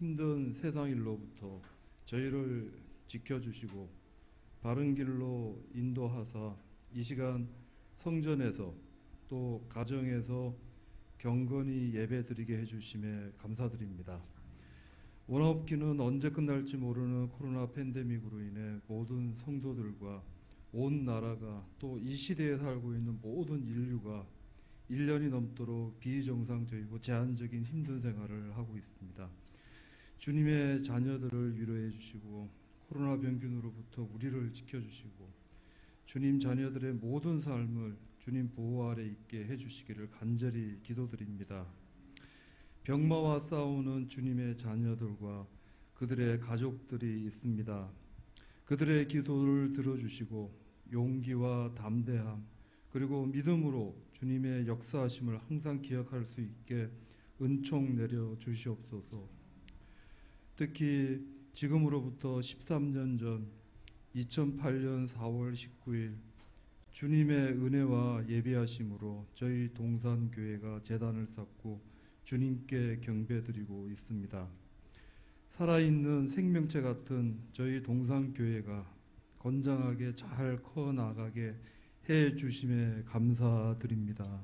힘든 세상 일로부터 저희를 지켜주시고 바른 길로 인도하사 이 시간 성전에서 또 가정에서 경건히 예배드리게 해주심에 감사드립니다. 원업기는 언제 끝날지 모르는 코로나 팬데믹으로 인해 모든 성도들과 온 나라가 또 이 시대에 살고 있는 모든 인류가 1년이 넘도록 비정상적이고 제한적인 힘든 생활을 하고 있습니다. 주님의 자녀들을 위로해 주시고 코로나 병균으로부터 우리를 지켜주시고 주님 자녀들의 모든 삶을 주님 보호 아래 있게 해주시기를 간절히 기도드립니다. 병마와 싸우는 주님의 자녀들과 그들의 가족들이 있습니다. 그들의 기도를 들어주시고 용기와 담대함 그리고 믿음으로 주님의 역사하심을 항상 기억할 수 있게 은총 내려 주시옵소서. 특히 지금으로부터 13년 전 2008년 4월 19일 주님의 은혜와 예비하심으로 저희 동산교회가 제단을 쌓고 주님께 경배드리고 있습니다. 살아있는 생명체 같은 저희 동산교회가 건장하게 잘 커나가게 해주심에 감사드립니다.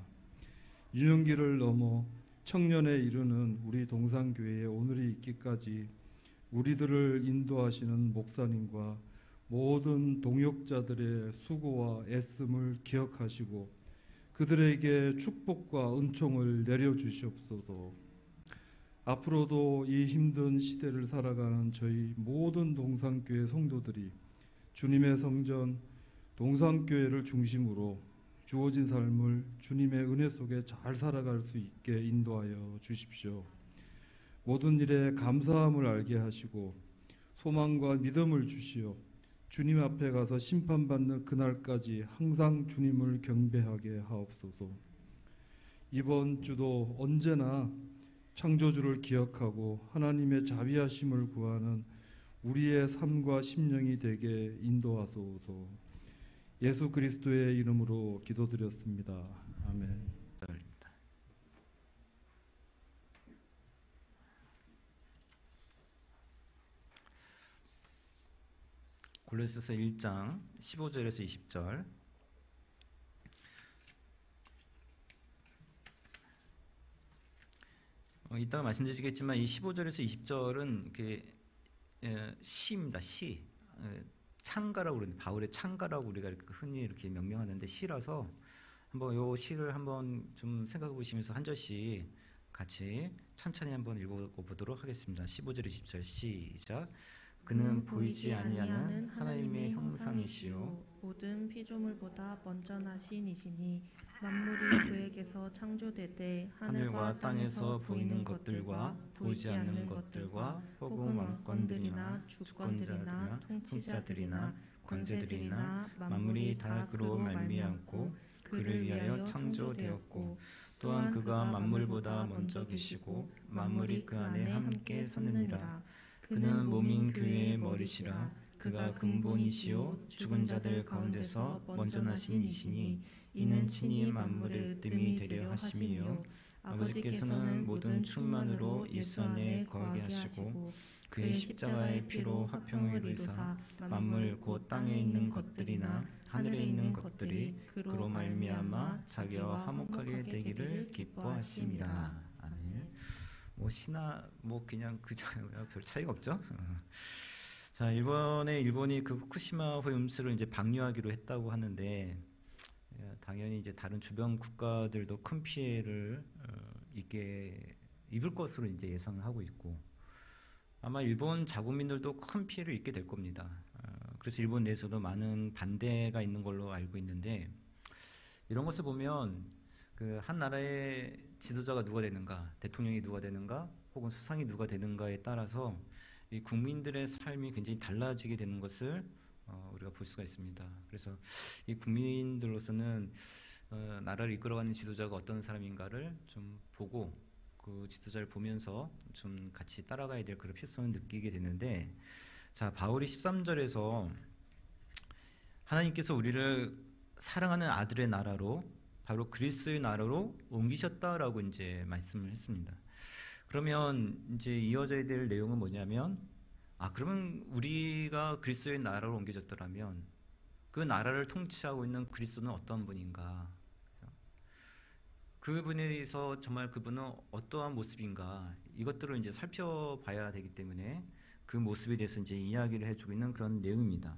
유년기를 넘어 청년에 이르는 우리 동산교회에 오늘이 있기까지 우리들을 인도하시는 목사님과 모든 동역자들의 수고와 애씀을 기억하시고 그들에게 축복과 은총을 내려주시옵소서. 앞으로도 이 힘든 시대를 살아가는 저희 모든 동산교회 성도들이 주님의 성전 동산교회를 중심으로 주어진 삶을 주님의 은혜 속에 잘 살아갈 수 있게 인도하여 주십시오. 모든 일에 감사함을 알게 하시고 소망과 믿음을 주시어 주님 앞에 가서 심판받는 그날까지 항상 주님을 경배하게 하옵소서. 이번 주도 언제나 창조주를 기억하고 하나님의 자비하심을 구하는 우리의 삶과 심령이 되게 인도하소서. 예수 그리스도의 이름으로 기도드렸습니다. 아멘. 골로새서 1장 15절에서 20절. 이따가 말씀드리겠지만 이 15절에서 20절은 시입니다. 시. 창가라고 그러는데 바울의 창가라고 우리가 흔히 이렇게 명명하는데 시라서 한번 요 시를 한번 좀 생각해 보시면서 한 절씩 같이 천천히 한번 읽어보도록 하겠습니다. 15절 20절 시작. 그는 보이지 아니하는 하나님의 형상이시요 모든 피조물보다 먼저 나신 이시니 만물이 그에게서 창조되되 하늘과 땅에서 보이는 것들과 보이지 않는 것들과 혹은 왕권들이나 주권들이나 통치자들이나 권세들이나 만물이 다 그로 말미암고 그를 위하여 창조되었고 또한 그가 만물보다 먼저 계시고 만물이 그 안에 함께 섰느니라. 그는 몸인 교회의 머리시라. 그가 근본이시요 죽은 자들 가운데서 먼저 나신 이시니 이는 친히 만물의 으뜸이 되려 하심이요 아버지께서는 모든 충만으로 예수 안에 거하게 하시고 그의 십자가의 피로 화평을 이루사 만물 곧 땅에 있는 것들이나 하늘에 있는 것들이 그로 말미암아 자기와 화목하게 되기를 기뻐하심이라. 아멘. 시나 그냥 별 차이가 없죠. 자, 이번에 일본이 그 후쿠시마 오염수를 이제 방류하기로 했다고 하는데 당연히 이제 다른 주변 국가들도 큰 피해를 입을 것으로 이제 예상을 하고 있고 아마 일본 자국민들도 큰 피해를 입게 될 겁니다. 그래서 일본 내에서도 많은 반대가 있는 걸로 알고 있는데 이런 것을 보면 한 나라의 지도자가 누가 되는가, 대통령이 누가 되는가, 혹은 수상이 누가 되는가에 따라서 이 국민들의 삶이 굉장히 달라지게 되는 것을 우리가 볼 수가 있습니다. 그래서 이 국민들로서는 나라를 이끌어가는 지도자가 어떤 사람인가를 좀 보고 그 지도자를 보면서 좀 같이 따라가야 될 그런 필요성을 느끼게 되는데, 자, 바울이 13절에서 하나님께서 우리를 사랑하는 아들의 나라로 바로 그리스도의 나라로 옮기셨다라고 이제 말씀을 했습니다. 그러면 이제 이어져야 될 내용은 뭐냐면, 그러면 우리가 그리스도의 나라로 옮겨졌더라면 그 나라를 통치하고 있는 그리스도는 어떤 분인가? 그분에 대해서 정말 그분은 어떠한 모습인가? 이것들을 이제 살펴봐야 되기 때문에 그 모습에 대해서 이제 이야기를 해주고 있는 그런 내용입니다.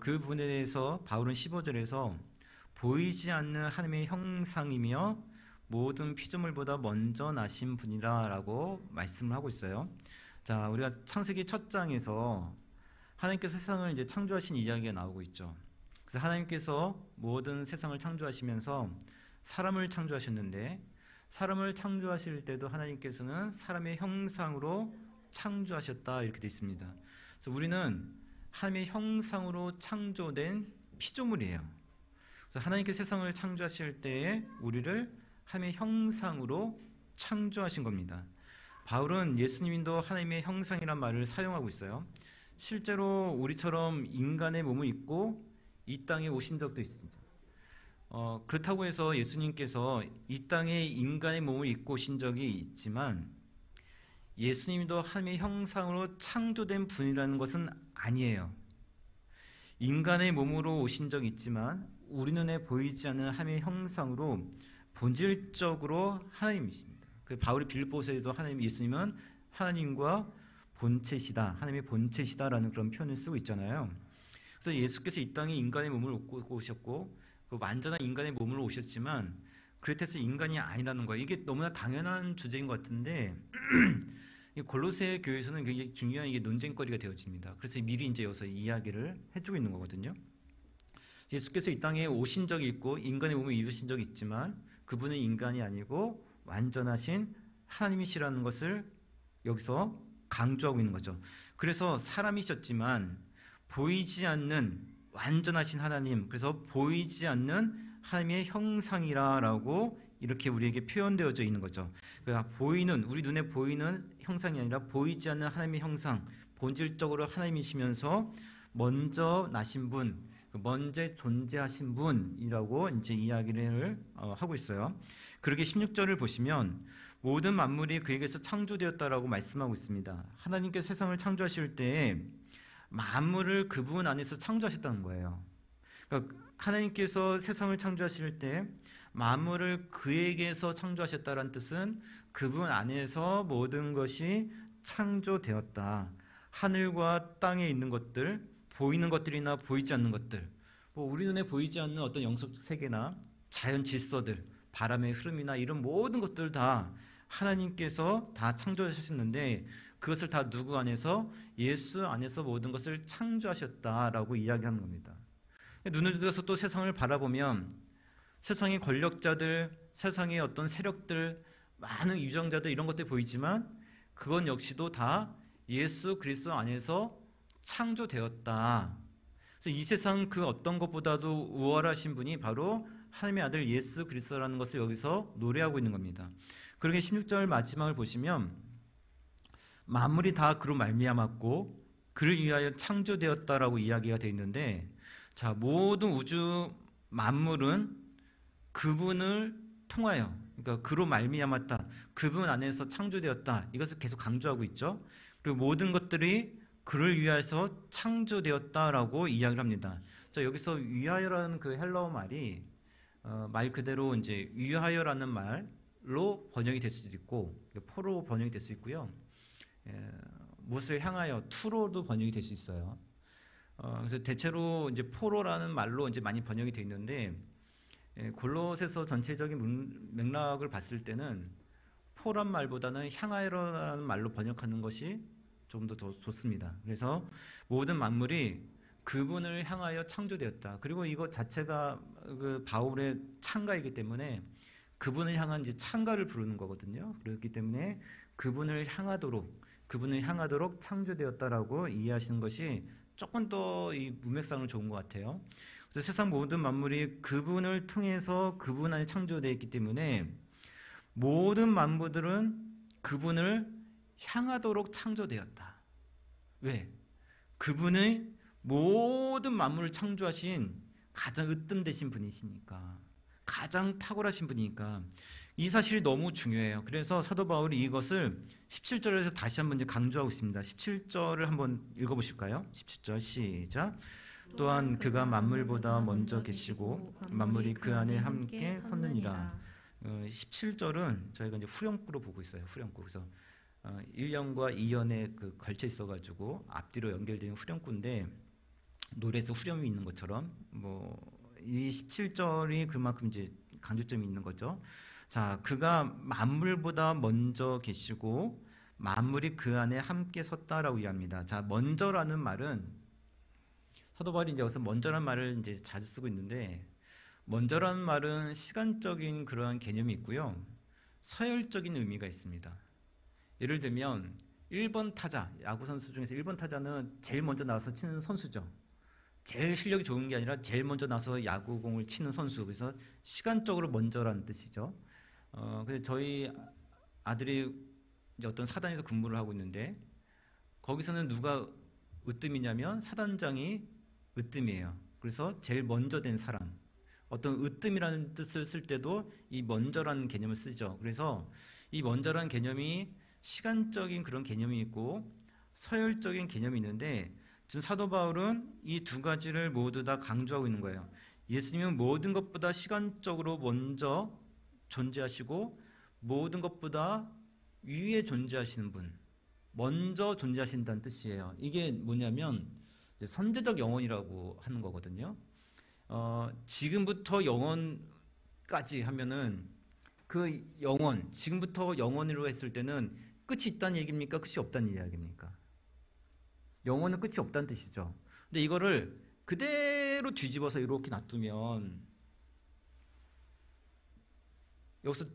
그 부분에 대해서 바울은 15절에서 보이지 않는 하나님의 형상이며 모든 피조물보다 먼저 나신 분이라라고 말씀을 하고 있어요. 자, 우리가 창세기 첫 장에서 하나님께서 세상을 이제 창조하신 이야기가 나오고 있죠. 그래서 하나님께서 모든 세상을 창조하시면서 사람을 창조하셨는데, 사람을 창조하실 때도 하나님께서는 사람의 형상으로 창조하셨다 이렇게 되어 있습니다. 그래서 우리는 하나님의 형상으로 창조된 피조물이에요. 그래서 하나님께서 세상을 창조하실 때에 우리를 하나님의 형상으로 창조하신 겁니다. 바울은 예수님도 하나님의 형상이란 말을 사용하고 있어요. 실제로 우리처럼 인간의 몸을 입고 이 땅에 오신 적도 있습니다. 그렇다고 해서 예수님께서 이 땅에 인간의 몸을 입고 오신 적이 있지만 예수님도 하나님의 형상으로 창조된 분이라는 것은 아니에요. 인간의 몸으로 오신 적이 있지만 우리 눈에 보이지 않는 하나님의 형상으로 본질적으로 하나님이십니다. 그 바울이 빌립보서에도 예수님은 하나님과 본체시다, 하나님의 본체시다라는 그런 표현을 쓰고 있잖아요. 그래서 예수께서 이 땅에 인간의 몸을 입고 오셨고 그 완전한 인간의 몸으로 오셨지만 그렇다고 해서 인간이 아니라는 거예요. 이게 너무나 당연한 주제인 것 같은데 골로새 교회에서는 굉장히 중요한 이게 논쟁거리가 되어집니다. 그래서 미리 이제 여기서 이야기를 해주고 있는 거거든요. 예수께서 이 땅에 오신 적이 있고 인간의 몸을 입으신 적이 있지만 그분은 인간이 아니고 완전하신 하나님이시라는 것을 여기서 강조하고 있는 거죠. 그래서 사람이셨지만 보이지 않는 완전하신 하나님, 그래서 보이지 않는 하나님의 형상이라고 이렇게 우리에게 표현되어져 있는 거죠. 그러니까 보이는, 우리 눈에 보이는 형상이 아니라 보이지 않는 하나님의 형상, 본질적으로 하나님이시면서 먼저 나신 분, 먼저 존재하신 분이라고 이제 이야기를 하고 있어요. 그러게 16절을 보시면 모든 만물이 그에게서 창조되었다라고 말씀하고 있습니다. 하나님께서 세상을 창조하실 때 만물을 그분 안에서 창조하셨다는 거예요. 그러니까 하나님께서 세상을 창조하실 때 만물을 그에게서 창조하셨다는 뜻은 그분 안에서 모든 것이 창조되었다. 하늘과 땅에 있는 것들, 보이는 것들이나 보이지 않는 것들, 우리 눈에 보이지 않는 어떤 영적 세계나 자연 질서들, 바람의 흐름이나 이런 모든 것들 다 하나님께서 다 창조하셨는데 그것을 다 누구 안에서? 예수 안에서 모든 것을 창조하셨다라고 이야기하는 겁니다. 눈을 들어서 또 세상을 바라보면 세상의 권력자들, 세상의 어떤 세력들, 많은 유정자들 이런 것들이 보이지만 그건 역시도 다 예수 그리스도 안에서 창조되었다. 그래서 이 세상 그 어떤 것보다도 우월하신 분이 바로 하나님의 아들 예수 그리스도라는 것을 여기서 노래하고 있는 겁니다. 그러게 16절 마지막을 보시면 만물이 다 그로 말미암았고 그를 위하여 창조되었다라고 이야기가 되어 있는데, 자, 모든 우주 만물은 그분을 통하여, 그러니까 그로 말미암았다, 그분 안에서 창조되었다, 이것을 계속 강조하고 있죠. 그리고 모든 것들이 그를 위하여서 창조되었다라고 이야기를 합니다. 자, 여기서 위하여라는 그 헬라어 말이 말 그대로 이제 위하여라는 말로 번역이 될 수도 있고 포로 번역이 될 수 있고요. 무엇을 향하여 투로도 번역이 될 수 있어요. 그래서 대체로 이제 포로라는 말로 이제 많이 번역이 되어 있는데 골로새서 전체적인 맥락을 봤을 때는 포란 말보다는 향하여라는 말로 번역하는 것이 좀 더 좋습니다. 그래서 모든 만물이 그분을 향하여 창조되었다. 그리고 이것 자체가 그 바울의 찬가이기 때문에 그분을 향한 이제 찬가를 부르는 거거든요. 그렇기 때문에 그분을 향하도록 창조되었다라고 이해하시는 것이 조금 더 이 문맥상으로 좋은 것 같아요. 그래서 세상 모든 만물이 그분을 통해서 그분 안에 창조되어 있기 때문에 모든 만물들은 그분을 향하도록 창조되었다. 왜? 그분의 모든 만물을 창조하신 가장 으뜸되신 분이시니까, 가장 탁월하신 분이니까 이 사실이 너무 중요해요. 그래서 사도 바울이 이것을 17절에서 다시 한번 이제 강조하고 있습니다. 17절을 한번 읽어보실까요? 17절 시작. 또한 그가 만물보다 먼저 계시고 만물이 그 안에 함께 섰느니라. 17절은 저희가 이제 후렴구로 보고 있어요. 후렴구. 그래서 1년과 2년에 그 걸쳐 있어가지고 앞뒤로 연결되는 후렴구인데 노래에서 후렴이 있는 것처럼 이 17절이 그만큼 이제 강조점이 있는 거죠. 자, 그가 만물보다 먼저 계시고 만물이 그 안에 함께 섰다라고 이해합니다. 자, 먼저라는 말은 사도 바울이 이제 여기서 먼저라는 말을 이제 자주 쓰고 있는데 먼저라는 말은 시간적인 그러한 개념이 있고요. 서열적인 의미가 있습니다. 예를 들면 1번 타자, 야구 선수 중에서 1번 타자는 제일 먼저 나와서 치는 선수죠. 제일 실력이 좋은 게 아니라 제일 먼저 나서 야구공을 치는 선수. 그래서 시간적으로 먼저라는 뜻이죠. 근데 저희 아들이 이제 어떤 사단에서 근무를 하고 있는데 거기서는 누가 으뜸이냐면 사단장이 으뜸이에요. 그래서 제일 먼저 된 사람. 어떤 으뜸이라는 뜻을 쓸 때도 이 먼저라는 개념을 쓰죠. 그래서 이 먼저라는 개념이 시간적인 그런 개념이 있고 서열적인 개념이 있는데 지금 사도 바울은 이 두 가지를 모두 다 강조하고 있는 거예요. 예수님은 모든 것보다 시간적으로 먼저 존재하시고 모든 것보다 위에 존재하시는 분, 먼저 존재하신다는 뜻이에요. 이게 뭐냐면 선제적 영원이라고 하는 거거든요. 지금부터 영원까지 하면은 그 영원, 지금부터 영원으로 했을 때는 끝이 있다는 얘기입니까? 끝이 없다는 이야기입니까? 영원은 끝이 없다는 뜻이죠. 근데 이거를 그대로 뒤집어서 이렇게 놔두면 여기서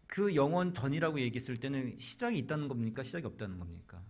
그 영원 전이라고 얘기했을 때는 시작이 있다는 겁니까? 시작이 없다는 겁니까?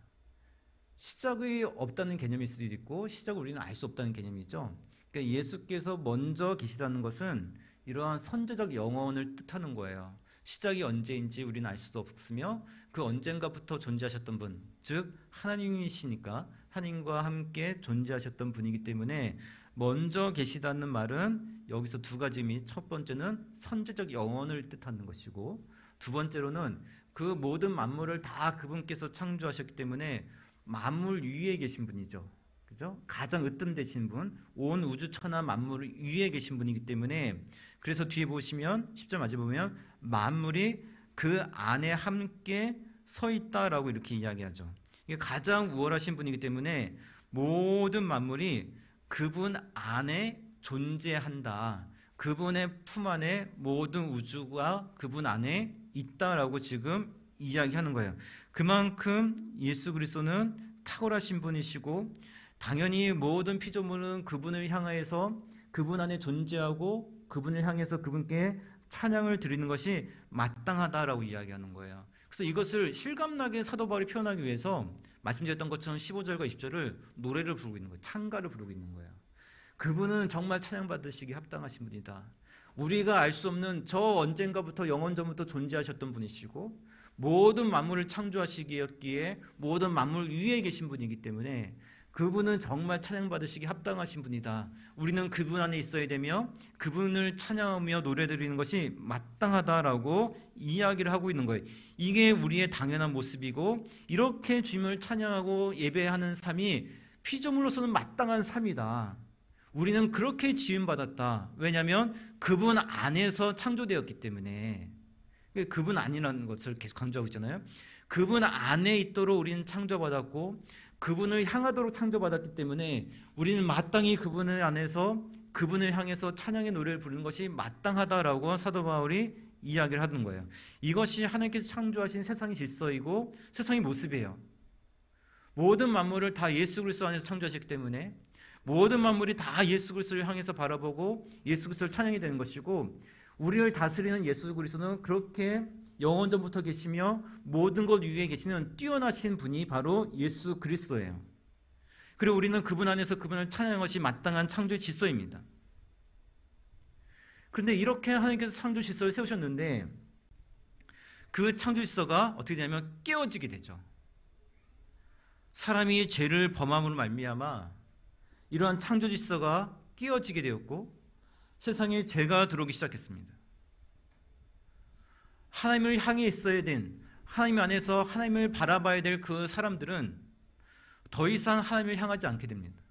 시작이 없다는 개념일 수도 있고 시작을 우리는 알 수 없다는 개념이죠. 그러니까 예수께서 먼저 계시다는 것은 이러한 선제적 영원을 뜻하는 거예요. 시작이 언제인지 우리는 알 수도 없으며 그 언젠가부터 존재하셨던 분, 즉 하나님이시니까 하나님과 함께 존재하셨던 분이기 때문에 먼저 계시다는 말은 여기서 두 가지 의미, 첫 번째는 선제적 영원을 뜻하는 것이고 두 번째로는 그 모든 만물을 다 그분께서 창조하셨기 때문에 만물 위에 계신 분이죠. 그죠? 가장 으뜸되신 분, 온 우주 천하 만물 위에 계신 분이기 때문에 그래서 뒤에 보시면 10절 마저 보면 만물이 그 안에 함께 서 있다라고 이렇게 이야기하죠. 이게 가장 우월하신 분이기 때문에 모든 만물이 그분 안에 존재한다. 그분의 품 안에 모든 우주가 그분 안에 있다라고 지금 이야기하는 거예요. 그만큼 예수 그리스도는 탁월하신 분이시고 당연히 모든 피조물은 그분을 향해서 그분 안에 존재하고 그분을 향해서 그분께 찬양을 드리는 것이 마땅하다라고 이야기하는 거예요. 그래서 이것을 실감나게 사도 바울이 표현하기 위해서 말씀드렸던 것처럼 15절과 20절을 노래를 부르고 있는 거예요. 찬가를 부르고 있는 거예요. 그분은 정말 찬양받으시기 합당하신 분이다. 우리가 알 수 없는 저 언젠가부터 영원 전부터 존재하셨던 분이시고 모든 만물을 창조하시기에 모든 만물 위에 계신 분이기 때문에 그분은 정말 찬양받으시기 합당하신 분이다. 우리는 그분 안에 있어야 되며 그분을 찬양하며 노래드리는 것이 마땅하다라고 이야기를 하고 있는 거예요. 이게 우리의 당연한 모습이고 이렇게 주님을 찬양하고 예배하는 삶이 피조물로서는 마땅한 삶이다. 우리는 그렇게 지음받았다. 왜냐하면 그분 안에서 창조되었기 때문에. 그분 아니라는 것을 계속 강조하고 있잖아요. 그분 안에 있도록 우리는 창조받았고 그분을 향하도록 창조받았기 때문에 우리는 마땅히 그분을 안에서 그분을 향해서 찬양의 노래를 부르는 것이 마땅하다라고 사도 바울이 이야기를 하는 거예요. 이것이 하나님께서 창조하신 세상의 질서이고 세상의 모습이에요. 모든 만물을 다 예수 그리스도 안에서 창조하셨기 때문에 모든 만물이 다 예수 그리스도를 향해서 바라보고 예수 그리스도를 찬양이 되는 것이고 우리를 다스리는 예수 그리스도는 그렇게 영원전부터 계시며 모든 것 위에 계시는 뛰어나신 분이 바로 예수 그리스도예요. 그리고 우리는 그분 안에서 그분을 찬양하는 것이 마땅한 창조의 질서입니다. 그런데 이렇게 하나님께서 창조 질서를 세우셨는데 그 창조 질서가 어떻게 되냐면 깨어지게 되죠. 사람이 죄를 범함으로 말미암아 이러한 창조 질서가 깨어지게 되었고 세상에 죄가 들어오기 시작했습니다. 하나님을 향해 있어야 된, 하나님 안에서 하나님을 바라봐야 될 그 사람들은 더 이상 하나님을 향하지 않게 됩니다.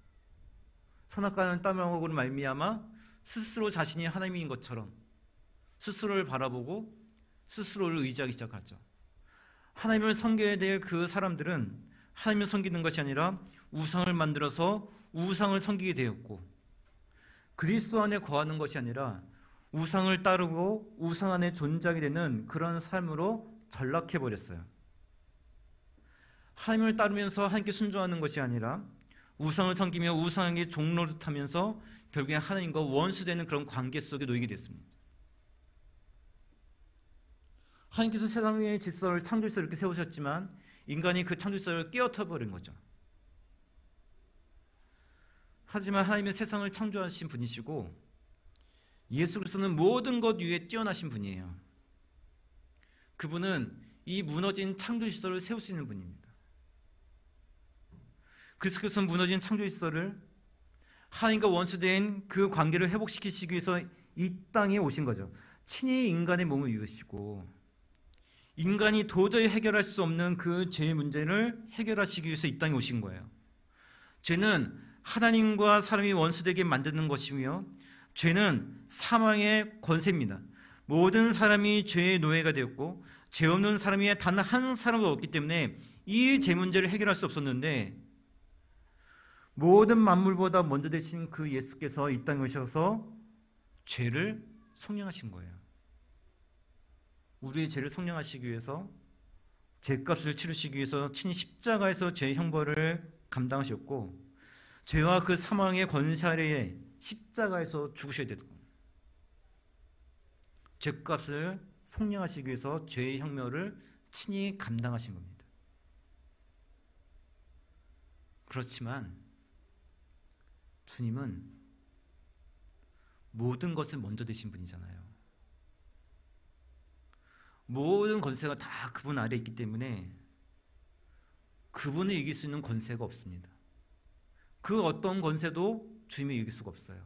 선악과는 따먹으로 말미암아 스스로 자신이 하나님인 것처럼 스스로를 바라보고 스스로를 의지하기 시작하죠. 하나님을 섬겨야 될 그 사람들은 하나님을 섬기는 것이 아니라 우상을 만들어서 우상을 섬기게 되었고, 그리스도 안에 거하는 것이 아니라 우상을 따르고 우상 안에 존재하게 되는 그런 삶으로 전락해 버렸어요. 하나님을 따르면서 하나님께 순종하는 것이 아니라 우상을 섬기며 우상에게 종노릇하면서 결국에 하나님과 원수되는 그런 관계 속에 놓이게 됐습니다. 하나님께서 세상의 질서를, 창조질서를 이렇게 세우셨지만 인간이 그 창조질서를 깨어터 버린 거죠. 하지만 하나님은 세상을 창조하신 분이시고 예수 그리스도는 모든 것 위에 뛰어나신 분이에요. 그분은 이 무너진 창조질서를 세울 수 있는 분입니다. 그리스도께서는 무너진 창조질서를, 하나님과 원수된 그 관계를 회복시키시기 위해서 이 땅에 오신 거죠. 친히 인간의 몸을 입으시고 인간이 도저히 해결할 수 없는 그 죄의 문제를 해결하시기 위해서 이 땅에 오신 거예요. 죄는 하나님과 사람이 원수되게 만드는 것이며 죄는 사망의 권세입니다. 모든 사람이 죄의 노예가 되었고 죄 없는 사람이 단 한 사람도 없기 때문에 이 죄 문제를 해결할 수 없었는데, 모든 만물보다 먼저 되신 그 예수께서 이 땅에 오셔서 죄를 속량하신 거예요. 우리의 죄를 속량하시기 위해서, 죄값을 치르시기 위해서 친히 십자가에서 죄의 형벌을 감당하셨고, 죄와 그 사망의 권세 아래에 십자가에서 죽으셔야 되는 겁니다. 죄값을 속량하시기 위해서 죄의 형벌을 친히 감당하신 겁니다. 그렇지만 주님은 모든 것을 먼저 되신 분이잖아요. 모든 권세가 다 그분 아래에 있기 때문에 그분을 이길 수 있는 권세가 없습니다. 그 어떤 권세도 주님을 이길 수가 없어요.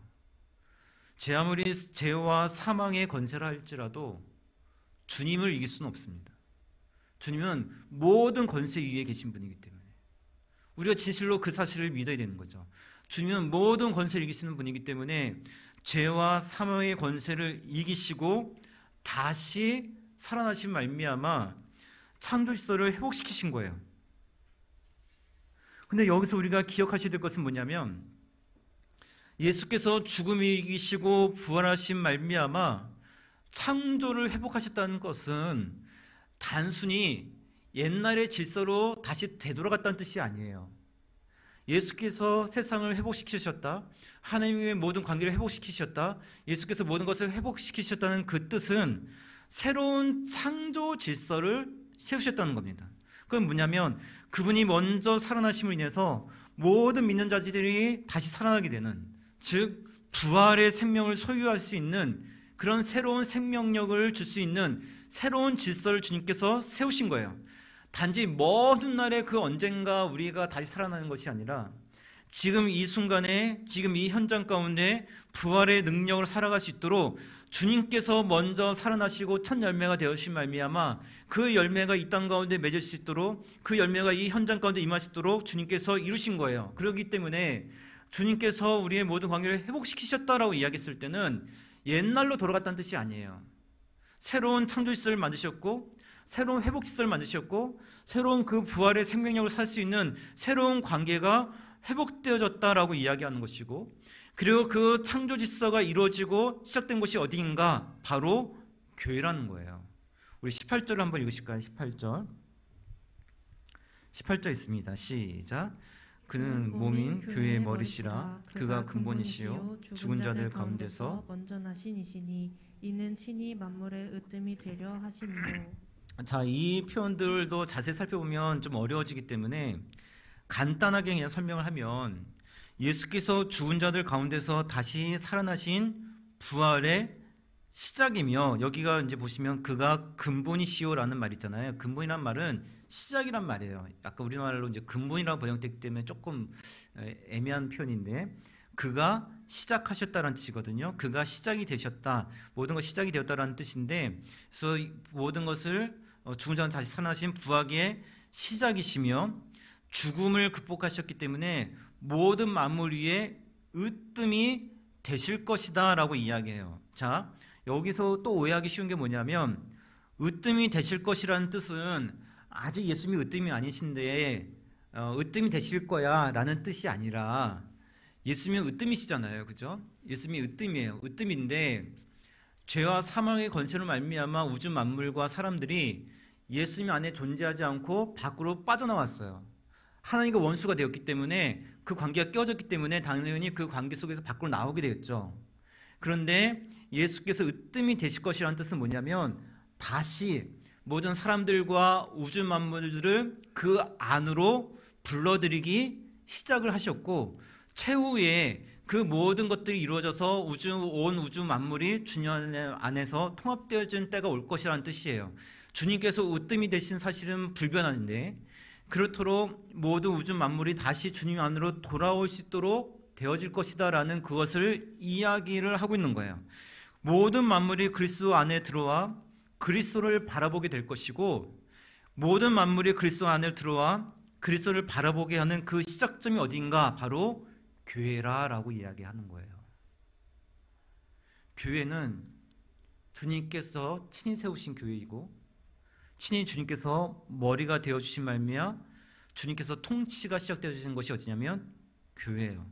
제 아무리 죄와 사망의 권세라 할지라도 주님을 이길 수는 없습니다. 주님은 모든 권세 위에 계신 분이기 때문에 우리가 진실로 그 사실을 믿어야 되는 거죠. 주님은 모든 권세를 이기시는 분이기 때문에 죄와 사망의 권세를 이기시고 다시 살아나신 말미암아 창조질서를 회복시키신 거예요. 근데 여기서 우리가 기억하셔야 될 것은 뭐냐면, 예수께서 죽음을 이기시고 부활하신 말미암아 창조를 회복하셨다는 것은 단순히 옛날의 질서로 다시 되돌아갔다는 뜻이 아니에요. 예수께서 세상을 회복시키셨다, 하나님의 모든 관계를 회복시키셨다, 예수께서 모든 것을 회복시키셨다는 그 뜻은 새로운 창조 질서를 세우셨다는 겁니다. 그건 뭐냐면 그분이 먼저 살아나심으로 인해서 모든 믿는 자들이 다시 살아나게 되는, 즉 부활의 생명을 소유할 수 있는 그런 새로운 생명력을 줄 수 있는 새로운 질서를 주님께서 세우신 거예요. 단지 먼 훗날에 그 언젠가 우리가 다시 살아나는 것이 아니라 지금 이 순간에, 지금 이 현장 가운데 부활의 능력으로 살아갈 수 있도록 주님께서 먼저 살아나시고 첫 열매가 되으신 말미암아 그 열매가 이 땅 가운데 맺을 수 있도록, 그 열매가 이 현장 가운데 임할 수 있도록 주님께서 이루신 거예요. 그렇기 때문에 주님께서 우리의 모든 관계를 회복시키셨다라고 이야기했을 때는 옛날로 돌아갔다는 뜻이 아니에요. 새로운 창조질서를 만드셨고 새로운 회복질서를 만드셨고 새로운 그 부활의 생명력을 살 수 있는 새로운 관계가 회복되어졌다라고 이야기하는 것이고, 그리고 그 창조질서가 이루어지고 시작된 곳이 어디인가? 바로 교회라는 거예요. 우리 18절을 한번 읽으실까요? 18절 있습니다. 시작. 그는 몸인 교회의 머리시라. 그가 근본이시요 죽은 자들 가운데서 먼저 나신 이시니 이는 친히 만물의 으뜸이 되려 하심이요. 자, 이 표현들도 자세히 살펴보면 좀 어려워지기 때문에 간단하게 그냥 설명을 하면, 예수께서 죽은 자들 가운데서 다시 살아나신 부활의 시작이며, 여기가 이제 보시면 그가 근본이시요라는 말이 있잖아요. 근본이란 말은 시작이란 말이에요. 아까 우리말로 이제 근본이라고 번역됐기 때문에 조금 애매한 표현인데, 그가 시작하셨다라는 뜻이거든요. 그가 시작이 되셨다. 모든 것이 시작이 되었다라는 뜻인데, 그래서 모든 것을 죽은 자 다시 살아나신 부활의 시작이시며 죽음을 극복하셨기 때문에 모든 만물 위에 으뜸이 되실 것이다 라고 이야기해요. 자, 여기서 또 오해하기 쉬운 게 뭐냐면, 으뜸이 되실 것이라는 뜻은 아직 예수님이 으뜸이 아니신데 으뜸이 되실 거야 라는 뜻이 아니라, 예수님은 으뜸이시잖아요. 그죠? 예수님이 으뜸이에요. 으뜸인데 죄와 사망의 권세로 말미암아 우주 만물과 사람들이 예수님 안에 존재하지 않고 밖으로 빠져나왔어요. 하나님과 원수가 되었기 때문에, 그 관계가 깨어졌기 때문에 당연히 그 관계 속에서 밖으로 나오게 되었죠. 그런데 예수께서 으뜸이 되실 것이라는 뜻은 뭐냐면, 다시 모든 사람들과 우주 만물들을 그 안으로 불러들이기 시작을 하셨고, 최후에 그 모든 것들이 이루어져서 온 우주 만물이 주님 안에서 통합되어진 때가 올 것이라는 뜻이에요. 주님께서 으뜸이 되신 사실은 불변한데, 그렇도록 모든 우주 만물이 다시 주님 안으로 돌아올 수 있도록 되어질 것이다 라는 그것을 이야기를 하고 있는 거예요. 모든 만물이 그리스도 안에 들어와 그리스도를 바라보게 될 것이고, 모든 만물이 그리스도 안에 들어와 그리스도를 바라보게 하는 그 시작점이 어딘가, 바로 교회라라고 이야기하는 거예요. 교회는 주님께서 친히 세우신 교회이고, 친히 주님께서 머리가 되어주신 말미암아 주님께서 통치가 시작되어지는 것이 어디냐면 교회예요.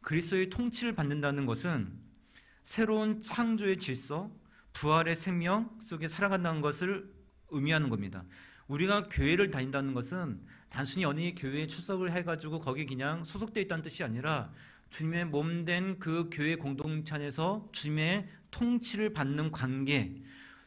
그리스도의 통치를 받는다는 것은 새로운 창조의 질서, 부활의 생명 속에 살아간다는 것을 의미하는 겁니다. 우리가 교회를 다닌다는 것은 단순히 어느 교회에 출석을 해가지고 거기 그냥 소속되어 있다는 뜻이 아니라, 주님의 몸된 그 교회 공동체 안에서 주님의 통치를 받는 관계,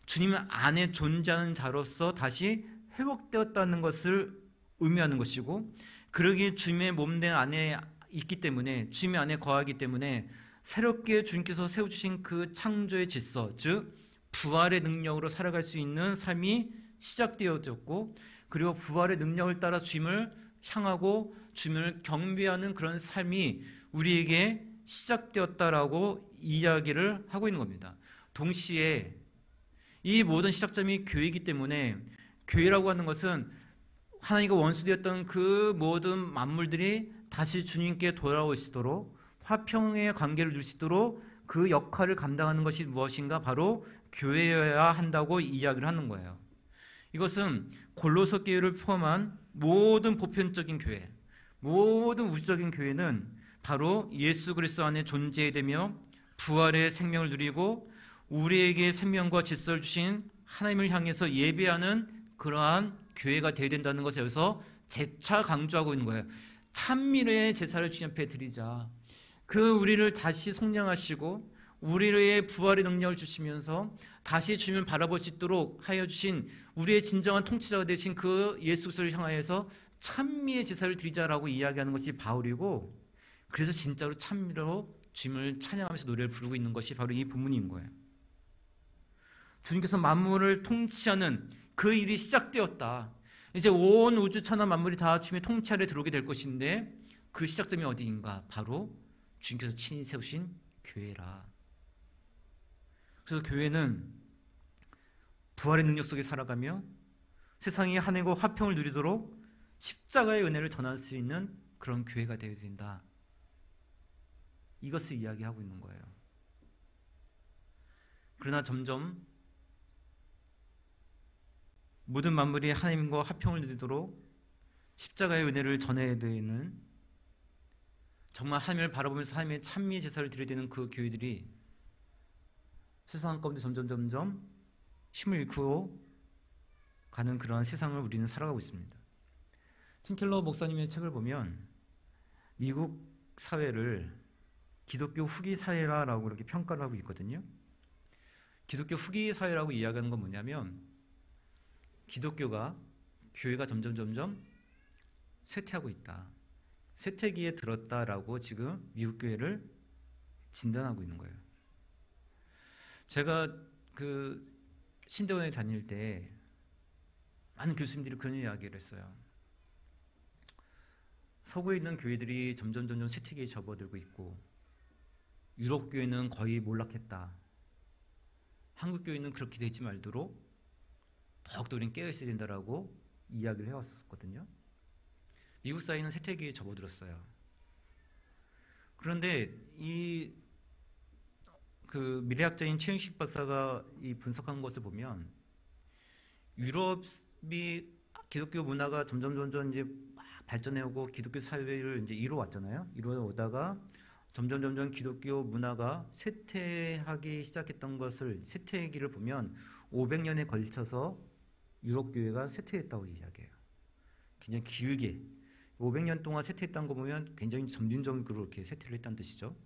주님 안에 존재하는 자로서 다시 회복되었다는 것을 의미하는 것이고, 그러기에 주님의 몸된 안에 있기 때문에, 주님의 안에 거하기 때문에 새롭게 주님께서 세워주신 그 창조의 질서, 즉 부활의 능력으로 살아갈 수 있는 삶이 시작되어졌고, 그리고 부활의 능력을 따라 주님을 향하고 주님을 경배하는 그런 삶이 우리에게 시작되었다라고 이야기를 하고 있는 겁니다. 동시에 이 모든 시작점이 교회이기 때문에, 교회라고 하는 것은 하나님과 원수되었던 그 모든 만물들이 다시 주님께 돌아오시도록, 화평의 관계를 누릴 수 있도록 그 역할을 감당하는 것이 무엇인가, 바로 교회여야 한다고 이야기를 하는 거예요. 이것은 골로새 교회를 포함한 모든 보편적인 교회, 모든 우주적인 교회는 바로 예수 그리스도 안에 존재되며 부활의 생명을 누리고 우리에게 생명과 질서를 주신 하나님을 향해서 예배하는 그러한 교회가 되어야 된다는 것을 여기서 재차 강조하고 있는 거예요. 찬미의 제사를 주님 앞에 드리자. 그 우리를 다시 속량하시고 우리의 부활의 능력을 주시면서 다시 주님을 바라볼 수 있도록 하여 주신 우리의 진정한 통치자가 되신 그 예수 그리스도를 향하여서 찬미의 제사를 드리자라고 이야기하는 것이 바울이고, 그래서 진짜로 찬미로 주님을 찬양하면서 노래를 부르고 있는 것이 바로 이 본문인 거예요. 주님께서 만물을 통치하는 그 일이 시작되었다. 이제 온 우주 천하 만물이 다 주님의 통치 아래 들어오게 될 것인데, 그 시작점이 어디인가? 바로 주님께서 친히 세우신 교회라. 그래서 교회는 부활의 능력 속에 살아가며 세상이 하늘과 화평을 누리도록 십자가의 은혜를 전할 수 있는 그런 교회가 되어야 된다. 이것을 이야기하고 있는 거예요. 그러나 점점 모든 만물이 하나님과 화평을 누리도록 십자가의 은혜를 전해야 되는, 정말 하나님을 바라보면서 하나님의 찬미의 제사를 드려야 되는 그 교회들이 세상 가운데 점점 힘을 잃고 가는 그러한 세상을 우리는 살아가고 있습니다. 팀켈러 목사님의 책을 보면 미국 사회를 기독교 후기 사회라고 이렇게 평가를 하고 있거든요. 기독교 후기 사회라고 이야기하는 건 뭐냐면, 기독교가, 교회가 점점 쇠퇴하고 있다, 쇠퇴기에 들었다라고 지금 미국 교회를 진단하고 있는 거예요. 제가 그 신대원에 다닐 때 많은 교수님들이 그런 이야기를 했어요. 서구에 있는 교회들이 점점 쇠퇴기에 접어들고 있고 유럽 교회는 거의 몰락했다. 한국 교회는 그렇게 되지 말도록 더욱더 우리는 깨어 있어야 된다라고 이야기를 해왔었거든요. 미국 사회는 쇠퇴기에 접어들었어요. 그런데 그 미래학자인 최윤식 박사가 이 분석한 것을 보면 유럽이 기독교 문화가 점점 이제 막 발전해오고 기독교 사회를 이제 이루어왔잖아요. 이루어오다가 점점 기독교 문화가 쇠퇴하기 시작했던 것을 쇠퇴기를 보면 500년에 걸쳐서 유럽 교회가 쇠퇴했다고 이야기해요. 굉장히 길게 500년 동안 쇠퇴했다는 거 보면 굉장히 점진적으로 이렇게 쇠퇴를 했다는 뜻이죠.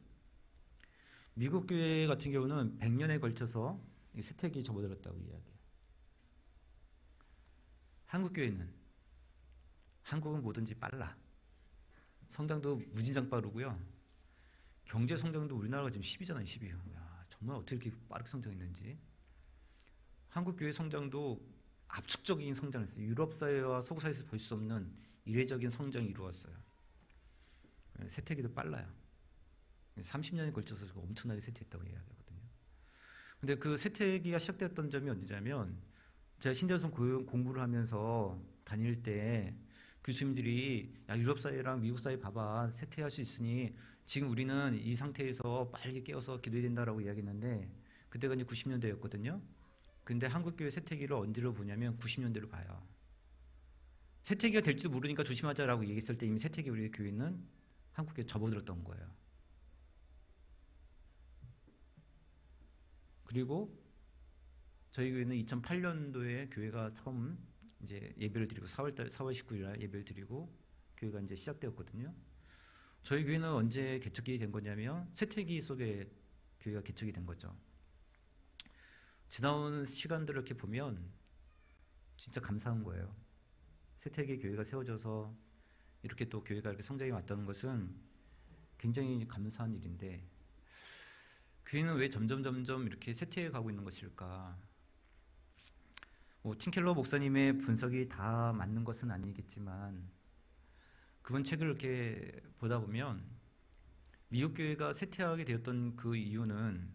미국 교회 같은 경우는 100년에 걸쳐서 쇠퇴기에 접어들었다고 이야기해요. 한국 교회는 한국은 뭐든지 빨라. 성장도 무진장 빠르고요. 경제 성장도 우리나라가 지금 10위잖아요. 10위요. 야, 정말 어떻게 이렇게 빠르게 성장했는지. 한국 교회 성장도 압축적인 성장을 했어요. 유럽 사회와 서구 사회에서 볼 수 없는 이례적인 성장이 이루어졌어요. 쇠퇴기도 빨라요. 30년에 걸쳐서 엄청나게 쇠퇴했다고 이야기하거든요. 근데 그 쇠퇴기가 시작되었던 점이 언제냐면 제가 신대성 공부를 하면서 다닐 때 교수님들이 야, 유럽 사회랑 미국 사회 봐봐. 쇠퇴할 수 있으니 지금 우리는 이 상태에서 빨리 깨어서 기도해야 된다라고 이야기했는데 그때가 이제 90년대였거든요. 근데 한국교회 쇠퇴기를 언제로 보냐면 90년대로 봐요. 쇠퇴기가 될지도 모르니까 조심하자라고 얘기했을 때 이미 쇠퇴기 우리 교회는 한국교회에 접어들었던 거예요. 그리고 저희 교회는 2008년도에 교회가 처음 이제 예배를 드리고 4월 19일 날 예배를 드리고 교회가 이제 시작되었거든요. 저희 교회는 언제 개척이 된 거냐면 쇠퇴기 속에 교회가 개척이 된 거죠. 지나온 시간들을 이렇게 보면 진짜 감사한 거예요. 쇠퇴기 교회가 세워져서 이렇게 또 교회가 이렇게 성장해 왔다는 것은 굉장히 감사한 일인데 교회는 왜 점점 이렇게 쇠퇴해 가고 있는 것일까? 팀켈러 목사님의 분석이 다 맞는 것은 아니겠지만 그분 책을 이렇게 보다 보면 미국 교회가 쇠퇴하게 되었던 그 이유는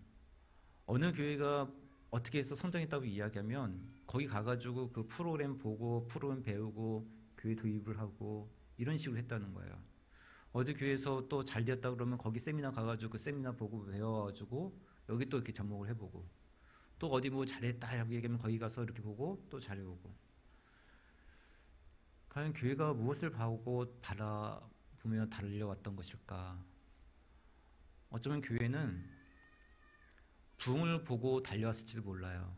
어느 교회가 어떻게 해서 성장했다고 이야기하면 거기 가가지고 그 프로그램 보고 프로그램 배우고 교회 도입을 하고 이런 식으로 했다는 거예요. 어디 교회에서 또 잘 되었다 그러면 거기 세미나 가가지고 그 세미나 보고 배워가지고 여기 또 이렇게 접목을 해보고 또 어디 뭐 잘했다라고 얘기하면 거기 가서 이렇게 보고 또 잘해보고. 과연 교회가 무엇을 바라보며 달려왔던 것일까? 어쩌면 교회는 부흥을 보고 달려왔을지도 몰라요.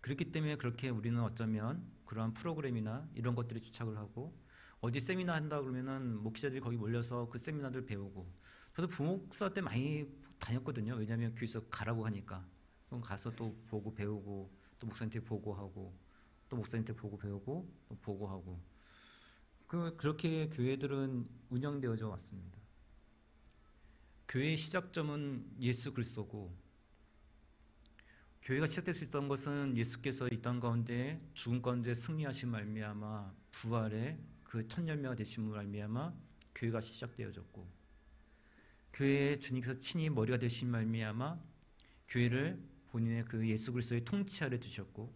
그렇기 때문에 그렇게 우리는 어쩌면 그러한 프로그램이나 이런 것들에 집착을 하고 어디 세미나 한다 그러면은 목회자들이 거기 몰려서 그 세미나들 배우고. 저도 부목사 때 많이 다녔거든요. 왜냐하면 교회에서 가라고 하니까. 그럼 가서 또 보고 배우고 또 목사님한테 보고하고 또 목사님한테 보고 배우고 또 보고하고. 그렇게 교회들은 운영되어져 왔습니다. 교회의 시작점은 예수 그리스도고 교회가 시작될 수 있던 것은 예수께서 이 땅 가운데 죽음 가운데 승리하신 말미암아 부활의 그 첫 열매가 되신 말미암아 교회가 시작되어졌고 교회의 주님께서 친히 머리가 되신 말미암아 교회를 본인의 그 예수 그리스도의 통치 아래 두셨고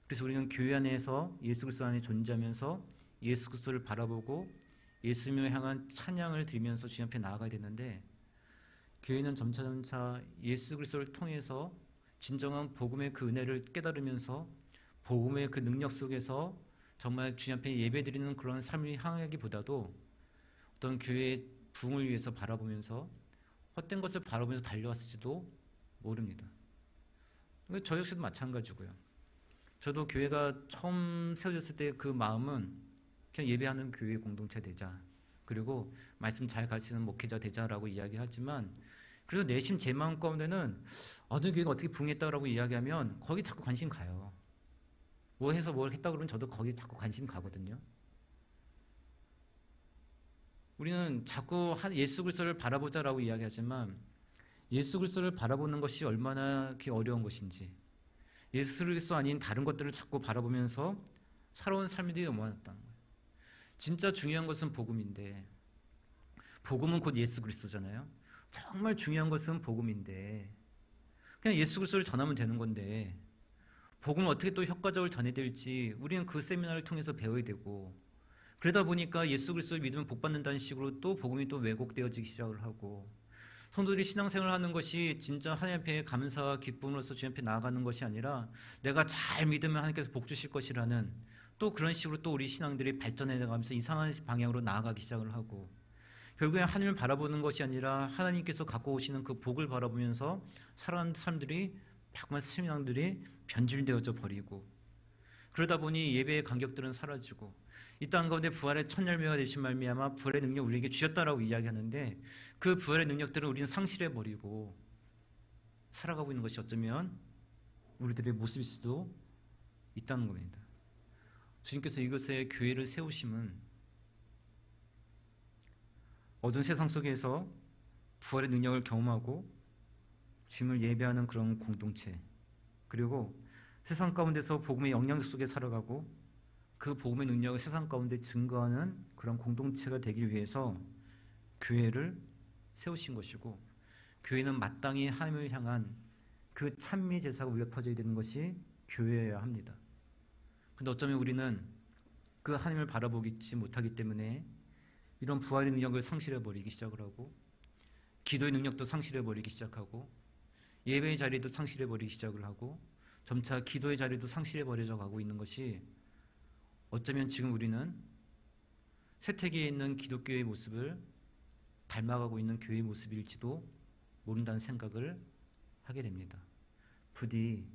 그래서 우리는 교회 안에서 예수 그리스도 안에 존재하면서 예수 그리스도를 바라보고 예수님을 향한 찬양을 드리면서 주님 앞에 나아가야 되는데 교회는 점차 예수 그리스도를 통해서 진정한 복음의 그 은혜를 깨달으면서 복음의 그 능력 속에서 정말 주님 앞에 예배드리는 그런 삶을 향하기보다도 어떤 교회의 부흥을 위해서 바라보면서 헛된 것을 바라보면서 달려왔을지도 모릅니다. 저 역시도 마찬가지고요. 저도 교회가 처음 세워졌을 때 그 마음은 그냥 예배하는 교회 공동체 되자 그리고 말씀 잘 가르치는 목회자 되자라고 이야기하지만 그래서 내심 제 마음 가운데는 어느 교회가 어떻게 부흥했다라고 이야기하면 거기 자꾸 관심 가요. 뭐 해서 뭘 했다 그러면 저도 거기 자꾸 관심 가거든요. 우리는 자꾸 예수 그리스도를 바라보자라고 이야기하지만 예수 그리스도를 바라보는 것이 얼마나 어려운 것인지 예수 그리스도 아닌 다른 것들을 자꾸 바라보면서 살아온 삶들이 너무 많았다는 거예요. 진짜 중요한 것은 복음인데, 복음은 곧 예수 그리스도잖아요. 정말 중요한 것은 복음인데 그냥 예수 그리스도를 전하면 되는 건데 복음을 어떻게 또 효과적으로 전해야 될지 우리는 그 세미나를 통해서 배워야 되고, 그러다 보니까 예수 그리스도를 믿으면 복 받는다는 식으로 또 복음이 또 왜곡되어지기 시작을 하고, 성도들이 신앙생활을 하는 것이 진짜 하나님 앞에 감사와 기쁨으로써 주님 앞에 나아가는 것이 아니라 내가 잘 믿으면 하나님께서 복 주실 것이라는 또 그런 식으로 또 우리 신앙들이 발전해 나가면서 이상한 방향으로 나아가기 시작을 하고, 결국에 하나님을 바라보는 것이 아니라 하나님께서 갖고 오시는 그 복을 바라보면서 살아가는 사람들이, 정말 신앙들이 변질되어져 버리고, 그러다 보니 예배의 간격들은 사라지고, 이 땅 가운데 부활의 첫 열매가 되신 말미암아 부활의 능력 우리에게 주셨다라고 이야기하는데, 그 부활의 능력들을 우리는 상실해 버리고 살아가고 있는 것이 어쩌면 우리들의 모습일 수도 있다는 겁니다. 주님께서 이곳에 교회를 세우심은 어두운 세상 속에서 부활의 능력을 경험하고 주님을 예배하는 그런 공동체, 그리고 세상 가운데서 복음의 영향 속에 살아가고 그 복음의 능력을 세상 가운데 증거하는 그런 공동체가 되기 위해서 교회를 세우신 것이고, 교회는 마땅히 하나님을 향한 그 찬미 제사가 울려 퍼져야 되는 것이 교회여야 합니다. 그런데 어쩌면 우리는 그 하나님을 바라보지 못하기 때문에 이런 부활의 능력을 상실해버리기 시작을 하고, 기도의 능력도 상실해버리기 시작하고, 예배의 자리도 상실해버리기 시작을 하고, 점차 기도의 자리도 상실해버려져 가고 있는 것이, 어쩌면 지금 우리는 세태기에 있는 기독교의 모습을 닮아가고 있는 교회의 모습일지도 모른다는 생각을 하게 됩니다. 부디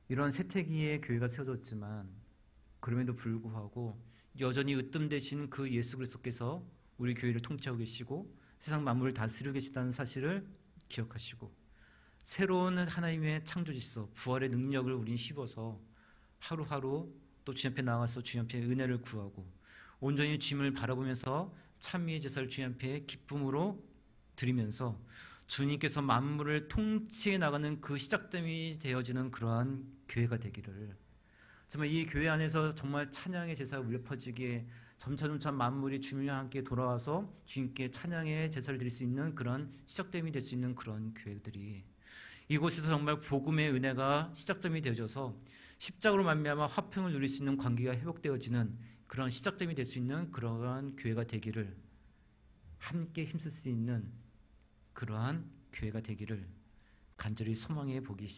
이런 세태기의 교회가 세워졌지만 그럼에도 불구하고 여전히 으뜸되신 그 예수 그리스도께서 우리 교회를 통치하고 계시고 세상 만물을 다스리고 계시다는 사실을 기억하시고, 새로운 하나님의 창조지서 부활의 능력을 우린 씹어서 하루하루 또 주님 앞에 나가서 주님 앞에 은혜를 구하고 온전히 주님을 바라보면서 찬미의 제사를 주님 앞에 기쁨으로 드리면서 주님께서 만물을 통치해 나가는 그 시작점이 되어지는 그러한 교회가 되기를, 정말 이 교회 안에서 정말 찬양의 제사가 울려 퍼지기에 점차 만물이 주님과 함께 돌아와서 주님께 찬양의 제사를 드릴 수 있는 그런 시작점이 될 수 있는 그런 교회들이, 이곳에서 정말 복음의 은혜가 시작점이 되어져서 십자가로 말미암아 화평을 누릴 수 있는 관계가 회복되어지는 그런 시작점이 될 수 있는 그러한 교회가 되기를, 함께 힘쓸 수 있는 그러한 교회가 되기를 간절히 소망해 보기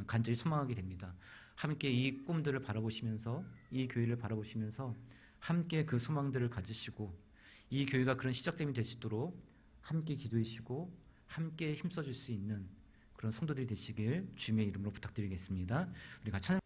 간절히 소망하게 됩니다. 함께 이 꿈들을 바라보시면서, 이 교회를 바라보시면서 함께 그 소망들을 가지시고 이 교회가 그런 시작점이 될 수 있도록 함께 기도하시고 함께 힘써줄 수 있는 그런 성도들이 되시길 주님의 이름으로 부탁드리겠습니다. 우리가 찬양